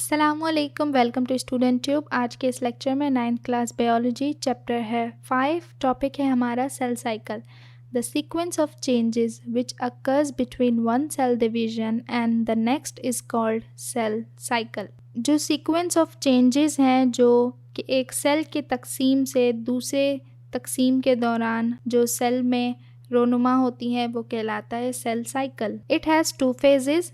अस्सलामुअलैकुम, welcome to student tube. आज के इस लेक्चर में 9th क्लास बायोलॉजी चैप्टर है 5। टॉपिक है हमारा cell cycle, the sequence of changes which occurs between one cell division and the next is called cell cycle. जो sequence of changes हैं जो कि एक सेल की तकसीम से दूसरे तकसीम के दौरान जो सेल में रोनुमा होती हैं वो कहलाता है cell cycle. It has 2 phases,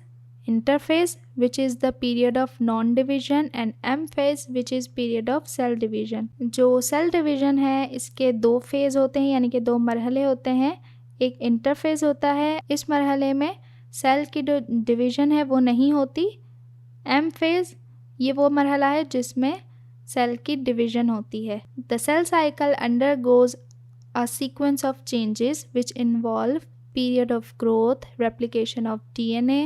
interphase which is the period of non-division and M phase which is period of cell division। जो सेल डिवीजन है इसके 2 फेज होते हैं, यानी कि 2 मरहले होते हैं। एक इंटरफेज होता है, इस मरहले में सेल की जो डिवीजन है वो नहीं होती। M फेज ये वो मरहला है जिसमें सेल की डिवीजन होती है। The cell cycle undergoes a sequence of changes which involve period of growth, replication of DNA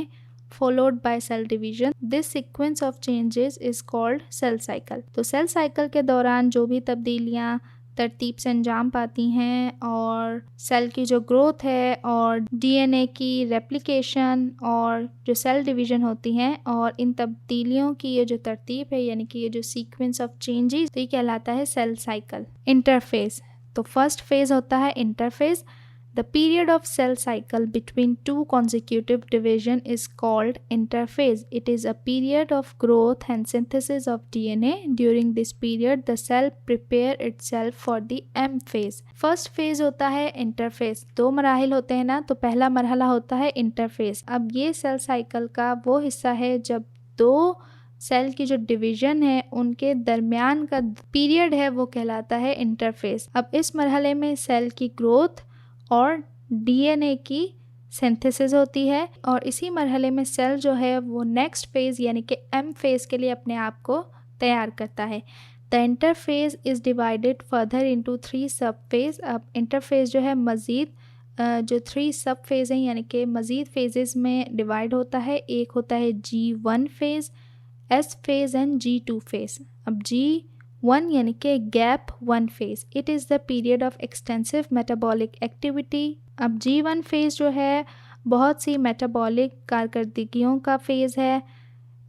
followed by cell division. This sequence of changes is called cell cycle। तो cell cycle के दौरान जो भी तब्दीलियाँ तरतीब से अंजाम पाती हैं और सेल की जो ग्रोथ है और DNA की रेप्लिकेशन और जो सेल डिवीजन होती हैं और इन तब्दीलियों की ये जो तरतीब है यानी कि ये जो सीक्वेंस ऑफ चेंजेस, तो ये कहलाता है सेल साइकिल। इंटरफेज, तो फर्स्ट फेज होता है interphase. The period of cell cycle between 2 consecutive division is called interphase. It is a period of growth and synthesis of DNA. During this period, the cell prepare itself for the M phase. First phase होता है interphase. 2 मराहिल होते हैं ना, तो पहला मरहला होता है interphase. अब ये सेल साइकिल का वो हिस्सा है जब 2 सेल की जो डिवीजन है उनके दरमियान का पीरियड है वो कहलाता है इंटरफेज। अब इस मरहले में सेल की ग्रोथ और डीएनए की सिंथेसिस होती है और इसी मरहले में सेल जो है वो नेक्स्ट फेज यानी कि एम फेज के लिए अपने आप को तैयार करता है। The interphase is divided further into 3 सब फेज। अब इंटरफेज जो है मज़ीद जो 3 सब फेज हैं यानी कि मज़ीद फेजेस में डिवाइड होता है। एक होता है G1 phase, S phase and G2 phase। अब G1 यानी कि gap 1 phase, it is the period of extensive metabolic activity. अब G1 phase जो है बहुत सी मेटाबॉलिक कारकर्दगियों का फेज़ है।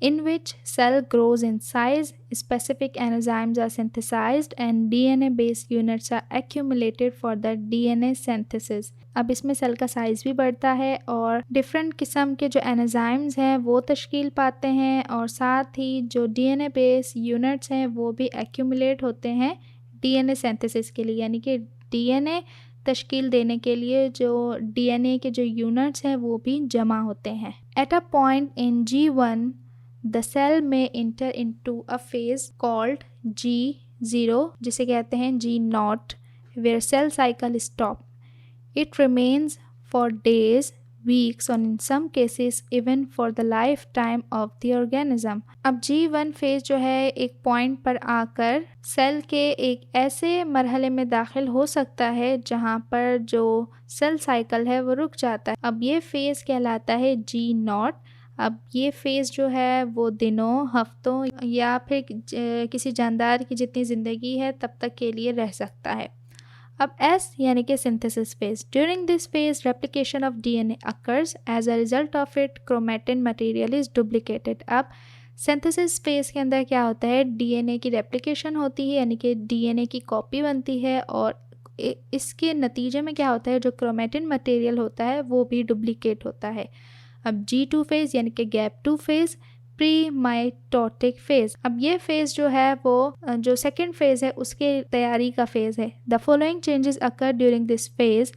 In which cell grows in size, specific enzymes are synthesized and DNA-based units are accumulated for the DNA synthesis। अब इसमें cell का size भी बढ़ता है और डिफरेंट किस्म के जो एंजाइम्स हैं वो तश्कील पाते हैं और साथ ही जो DNA बेस्ड यूनिट्स हैं वो भी एक्यूमुलेट होते हैं DNA सिंथेसिस के लिए, यानी कि DNA तश्कील देने के लिए जो DNA के जो यूनिट्स हैं वो भी जमा होते हैं। At a point in G1 the cell may enter into a phase called G0 जिसे कहते हैं G0 where cell cycle stop. It remains for days, weeks or in some cases even for the lifetime of the organism। अब G1 phase जो है एक point पर आकर cell के एक ऐसे मरहले में दाखिल हो सकता है जहाँ पर जो सेल साइकिल है वो रुक जाता है। अब ये फेज कहलाता है G0। अब ये फ़ेज़ जो है वो दिनों, हफ्तों या फिर किसी जानदार की जितनी ज़िंदगी है तब तक के लिए रह सकता है। अब S यानी कि synthesis phase. During this phase replication of DNA occurs, as a result of it chromatin material is duplicated. अब सिंथेसिस फेज के अंदर क्या होता है, DNA की रेप्लिकेशन होती है यानी कि DNA की कॉपी बनती है और इसके नतीजे में क्या होता है, जो क्रोमेटिन मटेरियल होता है वो भी डुप्लिकेट होता है। अब G2 फेज यानी कि gap 2 phase, pre mitotic phase. अब ये फेज जो है वो जो सेकंड फेज है उसके तैयारी का फेज है। The following changes occur during this phase,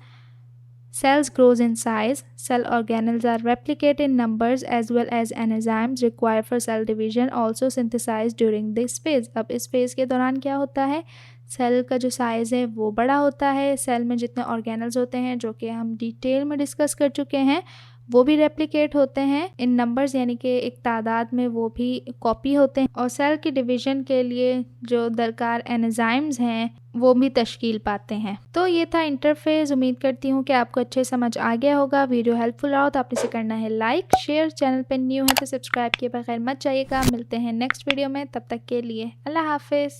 cells grows in size, cell organelles are replicated in numbers as well as enzymes required for cell division also synthesized during this phase। अब इस phase के दौरान क्या होता है, cell का जो size है वो बड़ा होता है, सेल में जितने ऑर्गेनल्स होते हैं जो कि हम डिटेल में डिस्कस कर चुके हैं वो भी रेप्लिकेट होते हैं इन नंबर्स यानी कि एक तादाद में वो भी कॉपी होते हैं और सेल की डिवीजन के लिए जो दरकार एंजाइम्स हैं वो भी तश्कील पाते हैं। तो ये था इंटरफेस। उम्मीद करती हूँ कि आपको अच्छे समझ आ गया होगा। वीडियो हेल्पफुल रहा हो तो आपने इसे करना है लाइक, शेयर। चैनल पर न्यू है तो सब्सक्राइब किए बगैर मत जाइएगा। मिलते हैं नेक्स्ट वीडियो में, तब तक के लिए अल्लाह हाफिज़।